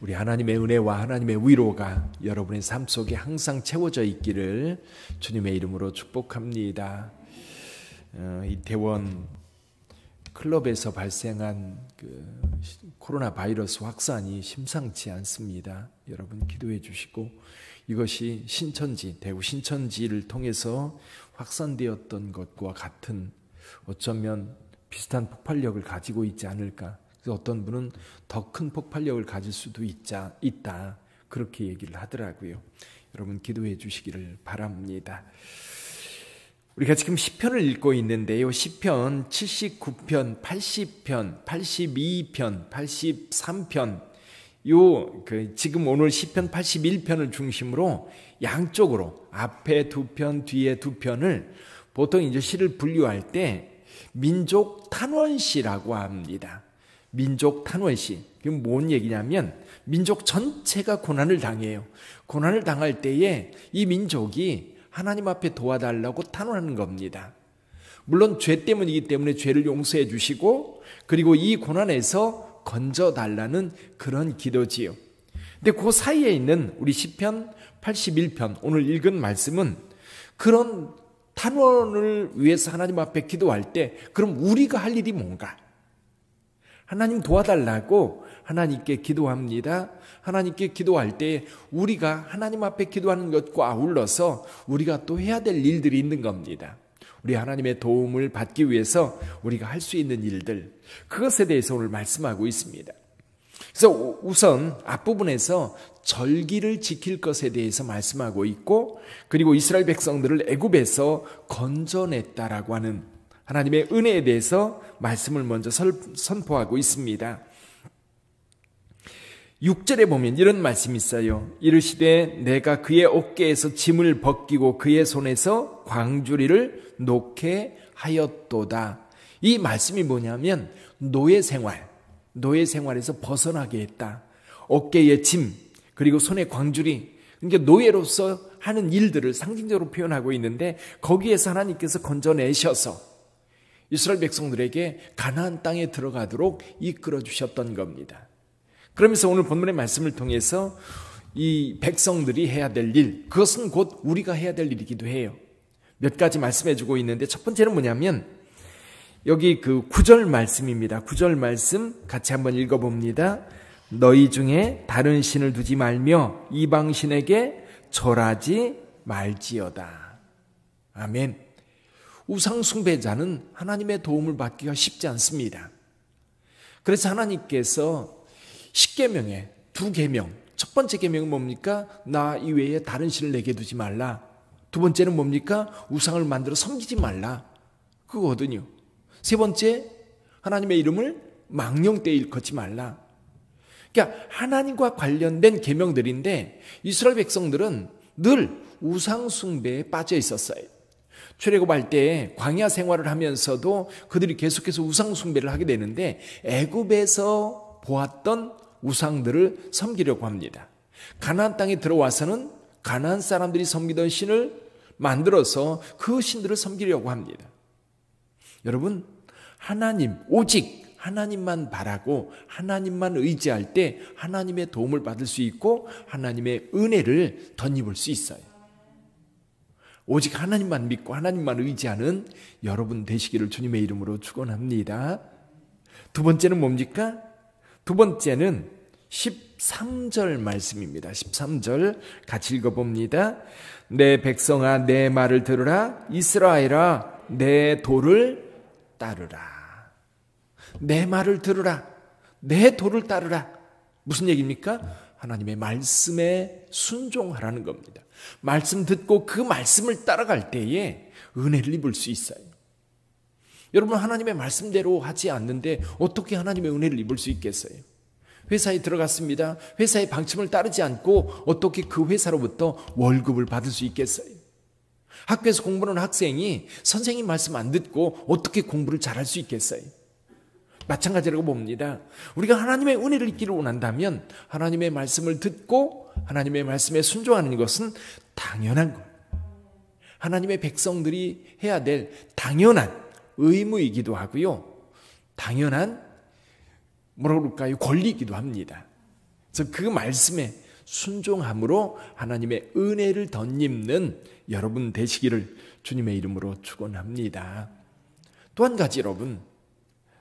우리 하나님의 은혜와 하나님의 위로가 여러분의 삶 속에 항상 채워져 있기를 주님의 이름으로 축복합니다. 이태원 클럽에서 발생한 코로나 바이러스 확산이 심상치 않습니다. 여러분 기도해 주시고, 이것이 신천지, 대구 신천지를 통해서 확산되었던 것과 같은, 어쩌면 비슷한 폭발력을 가지고 있지 않을까. 그래서 어떤 분은 더 큰 폭발력을 가질 수도 있다. 그렇게 얘기를 하더라고요. 여러분 기도해 주시기를 바랍니다. 우리가 지금 시편을 읽고 있는데요. 시편 79편, 80편, 82편, 83편, 지금 오늘 시편 81편을 중심으로 양쪽으로 앞에 두 편, 뒤에 두 편을 보통 이제 시를 분류할 때 민족 탄원시라고 합니다. 민족 탄원시. 그게 뭔 얘기냐면 민족 전체가 고난을 당해요. 고난을 당할 때에 이 민족이 하나님 앞에 도와달라고 탄원하는 겁니다. 물론 죄 때문이기 때문에 죄를 용서해 주시고, 그리고 이 고난에서 건져달라는 그런 기도지요. 근데 그 사이에 있는 우리 시편 81편 오늘 읽은 말씀은 그런 탄원을 위해서 하나님 앞에 기도할 때 그럼 우리가 할 일이 뭔가? 하나님 도와달라고 하나님께 기도합니다. 하나님께 기도할 때 우리가 하나님 앞에 기도하는 것과 아울러서 우리가 또 해야 될 일들이 있는 겁니다. 우리 하나님의 도움을 받기 위해서 우리가 할 수 있는 일들, 그것에 대해서 오늘 말씀하고 있습니다. 그래서 우선 앞부분에서 절기를 지킬 것에 대해서 말씀하고 있고, 그리고 이스라엘 백성들을 애굽에서 건져냈다라고 하는 하나님의 은혜에 대해서 말씀을 먼저 선포하고 있습니다. 6절에 보면 이런 말씀이 있어요. 이르시되 내가 그의 어깨에서 짐을 벗기고 그의 손에서 광주리를 놓게 하였도다. 이 말씀이 뭐냐면 노예 생활에서 벗어나게 했다. 어깨에 짐, 그리고 손에 광주리, 그러니까 노예로서 하는 일들을 상징적으로 표현하고 있는데, 거기에서 하나님께서 건져내셔서 이스라엘 백성들에게 가나안 땅에 들어가도록 이끌어 주셨던 겁니다. 그러면서 오늘 본문의 말씀을 통해서 이 백성들이 해야 될 일, 그것은 곧 우리가 해야 될 일이기도 해요. 몇 가지 말씀해 주고 있는데, 첫 번째는 뭐냐면 여기 9절 말씀입니다. 9절 말씀 같이 한번 읽어봅니다. 너희 중에 다른 신을 두지 말며 이방 신에게 절하지 말지어다. 아멘. 우상 숭배자는 하나님의 도움을 받기가 쉽지 않습니다. 그래서 하나님께서 10계명에 2계명, 첫 번째 계명은 뭡니까? 나 이외에 다른 신을 내게 두지 말라. 두 번째는 뭡니까? 우상을 만들어 섬기지 말라. 그거거든요. 세 번째, 하나님의 이름을 망령되이 일컫지 말라. 그러니까 하나님과 관련된 계명들인데 이스라엘 백성들은 늘 우상 숭배에 빠져 있었어요. 출애굽할 때 광야 생활을 하면서도 그들이 계속해서 우상 숭배를 하게 되는데, 애굽에서 보았던 우상들을 섬기려고 합니다. 가나안 땅에 들어와서는 가나안 사람들이 섬기던 신을 만들어서 그 신들을 섬기려고 합니다. 여러분, 오직 하나님만 바라고 하나님만 의지할 때 하나님의 도움을 받을 수 있고 하나님의 은혜를 덧입을 수 있어요. 오직 하나님만 믿고 하나님만 의지하는 여러분 되시기를 주님의 이름으로 축원합니다. 두 번째는 뭡니까? 두 번째는 13절 말씀입니다. 13절 같이 읽어봅니다. 내 백성아 내 말을 들으라. 이스라엘아 내 도를 따르라. 내 말을 들으라. 내 도를 따르라. 무슨 얘기입니까? 하나님의 말씀에 순종하라는 겁니다. 말씀 듣고 그 말씀을 따라갈 때에 은혜를 입을 수 있어요. 여러분, 하나님의 말씀대로 하지 않는데 어떻게 하나님의 은혜를 입을 수 있겠어요? 회사에 들어갔습니다. 회사의 방침을 따르지 않고 어떻게 그 회사로부터 월급을 받을 수 있겠어요? 학교에서 공부하는 학생이 선생님 말씀 안 듣고 어떻게 공부를 잘할 수 있겠어요? 마찬가지라고 봅니다. 우리가 하나님의 은혜를 입기를 원한다면 하나님의 말씀을 듣고 하나님의 말씀에 순종하는 것은 당연한 것, 하나님의 백성들이 해야 될 당연한 의무이기도 하고요, 당연한 권리이기도 합니다. 그래서 그 말씀에 순종함으로 하나님의 은혜를 덧입는 여러분 되시기를 주님의 이름으로 축원합니다. 또 한 가지 여러분,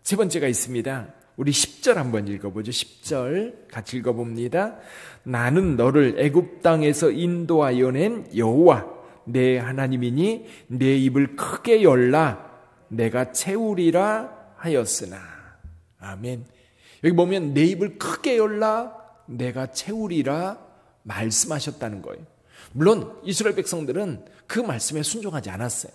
세 번째가 있습니다. 우리 10절 한번 읽어보죠. 10절 같이 읽어봅니다. 나는 너를 애굽 땅에서 인도하여 낸 여호와 내 하나님이니 내 입을 크게 열라 내가 채우리라 하였으나. 아멘. 여기 보면 내 입을 크게 열라 내가 채우리라 말씀하셨다는 거예요. 물론 이스라엘 백성들은 그 말씀에 순종하지 않았어요.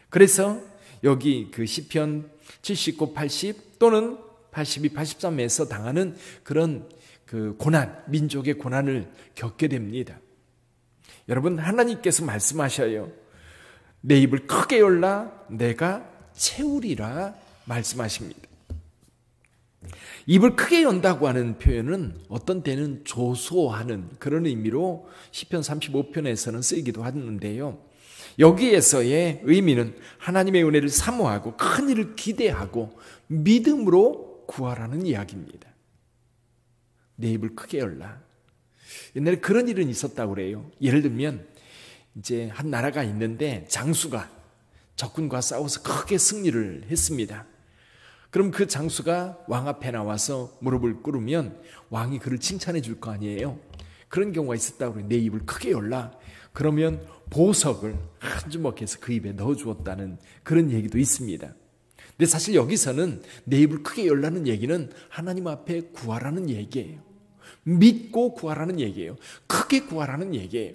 그래서 여기 그 시편 79, 80 또는 82, 83에서 당하는 그런 그 고난, 민족의 고난을 겪게 됩니다. 여러분, 하나님께서 말씀하셔요. 내 입을 크게 열라 내가 채우리라 말씀하십니다. 입을 크게 연다고 하는 표현은 어떤 때는 조소하는 그런 의미로 시편 35편에서는 쓰이기도 하는데요. 여기에서의 의미는 하나님의 은혜를 사모하고 큰 일을 기대하고 믿음으로 구하라는 이야기입니다. 내 입을 크게 열라. 옛날에 그런 일은 있었다고 그래요. 예를 들면 이제 한 나라가 있는데 장수가 적군과 싸워서 크게 승리를 했습니다. 그럼 그 장수가 왕 앞에 나와서 무릎을 꿇으면 왕이 그를 칭찬해 줄 거 아니에요. 그런 경우가 있었다고 그래요. 내 입을 크게 열라. 그러면 보석을 한 주먹해서 그 입에 넣어주었다는 그런 얘기도 있습니다. 근데 사실 여기서는 내 입을 크게 열라는 얘기는 하나님 앞에 구하라는 얘기예요. 믿고 구하라는 얘기예요. 크게 구하라는 얘기예요.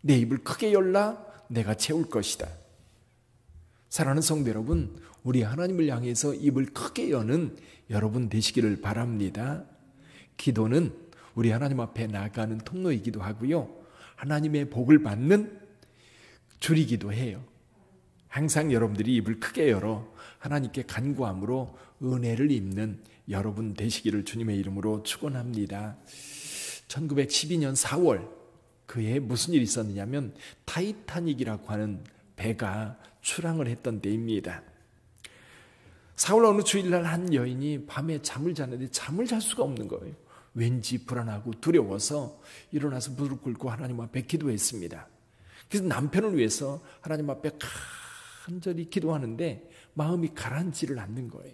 내 입을 크게 열라 내가 채울 것이다. 사랑하는 성도 여러분, 우리 하나님을 향해서 입을 크게 여는 여러분 되시기를 바랍니다. 기도는 우리 하나님 앞에 나아가는 통로이기도 하고요. 하나님의 복을 받는 줄이기도 해요. 항상 여러분들이 입을 크게 열어 하나님께 간구함으로 은혜를 입는 여러분 되시기를 주님의 이름으로 축원합니다. 1912년 4월 그해 무슨 일이 있었느냐면 타이타닉이라고 하는 배가 출항을 했던 때입니다. 4월 어느 주일날 한 여인이 밤에 잠을 자는데 잠을 잘 수가 없는 거예요. 왠지 불안하고 두려워서 일어나서 무릎 꿇고 하나님 앞에 기도했습니다. 그래서 남편을 위해서 하나님 앞에 간절히 기도하는데 마음이 가라앉지를 않는 거예요.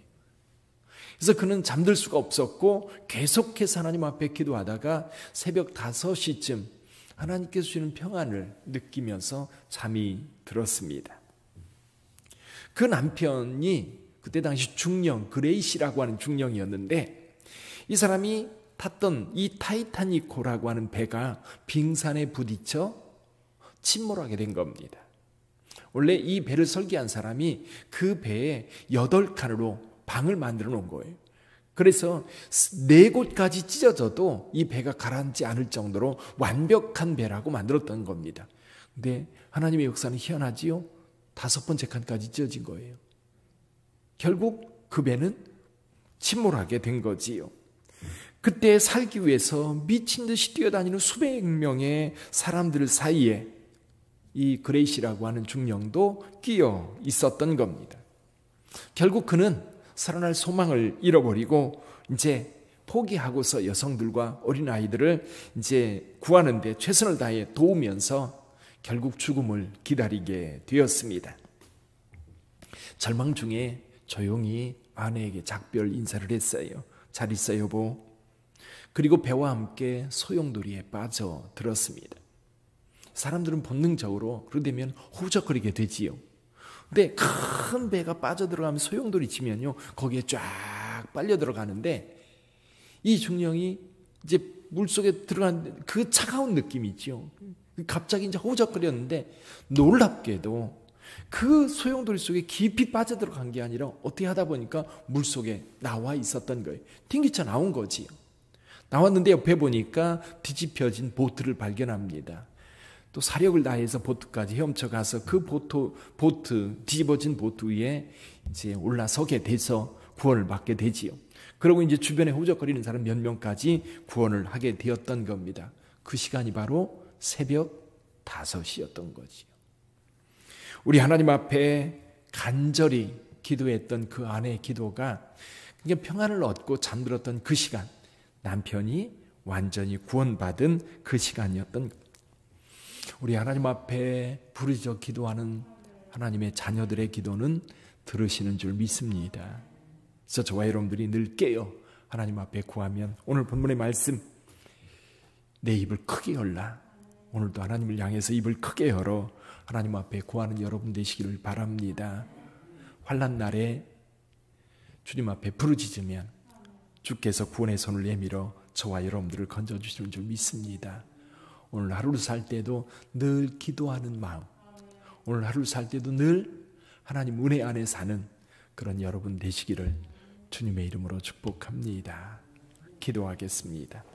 그래서 그는 잠들 수가 없었고 계속해서 하나님 앞에 기도하다가 새벽 5시쯤 하나님께서 주시는 평안을 느끼면서 잠이 들었습니다. 그 남편이 그때 당시 중령, 그레이시라고 하는 중령이었는데 이 사람이 탔던 이 타이타닉호라고 하는 배가 빙산에 부딪혀 침몰하게 된 겁니다. 원래 이 배를 설계한 사람이 그 배에 8칸으로 방을 만들어 놓은 거예요. 그래서 4곳까지 찢어져도 이 배가 가라앉지 않을 정도로 완벽한 배라고 만들었던 겁니다. 근데 하나님의 역사는 희한하지요. 5번째 칸까지 찢어진 거예요. 결국 그 배는 침몰하게 된 거지요. 그때 살기 위해서 미친 듯이 뛰어다니는 수백 명의 사람들 사이에 이 그레이시라고 하는 중령도 끼어 있었던 겁니다. 결국 그는 살아날 소망을 잃어버리고 이제 포기하고서 여성들과 어린아이들을 이제 구하는데 최선을 다해 도우면서 결국 죽음을 기다리게 되었습니다. 절망 중에 조용히 아내에게 작별 인사를 했어요. 잘 있어 여보. 그리고 배와 함께 소용돌이에 빠져들었습니다. 사람들은 본능적으로 그러되면 후적거리게 되지요. 근데 큰 배가 빠져들어가면 소용돌이 치면요 거기에 쫙 빨려 들어가는데 이 중령이 이제 물속에 들어간 그 차가운 느낌이 있죠. 갑자기 이제 후적거렸는데 놀랍게도 그 소용돌이 속에 깊이 빠져들어간 게 아니라 어떻게 하다 보니까 물속에 나와 있었던 거예요. 튕기쳐 나온 거지요. 나왔는데 옆에 보니까 뒤집혀진 보트를 발견합니다. 또 사력을 다해서 보트까지 헤엄쳐가서 그 보트 뒤집어진 보트 위에 이제 올라서게 돼서 구원을 받게 되지요. 그리고 이제 주변에 후적거리는 사람 몇 명까지 구원을 하게 되었던 겁니다. 그 시간이 바로 새벽 5시였던 거지요. 우리 하나님 앞에 간절히 기도했던 그 아내의 기도가 그냥 평안을 얻고 잠들었던 그 시간 남편이 완전히 구원받은 그 시간이었던 것. 우리 하나님 앞에 부르짖어 기도하는 하나님의 자녀들의 기도는 들으시는 줄 믿습니다. 그래서 저와 여러분들이 늘 깨어 하나님 앞에 구하면 오늘 본문의 말씀, 내 입을 크게 열라. 오늘도 하나님을 향해서 입을 크게 열어 하나님 앞에 구하는 여러분 되시기를 바랍니다. 환난 날에 주님 앞에 부르짖으면 주께서 구원의 손을 내밀어 저와 여러분들을 건져주시는 줄 믿습니다. 오늘 하루를 살 때도 늘 기도하는 마음, 오늘 하루를 살 때도 늘 하나님 은혜 안에 사는 그런 여러분 되시기를 주님의 이름으로 축복합니다. 기도하겠습니다.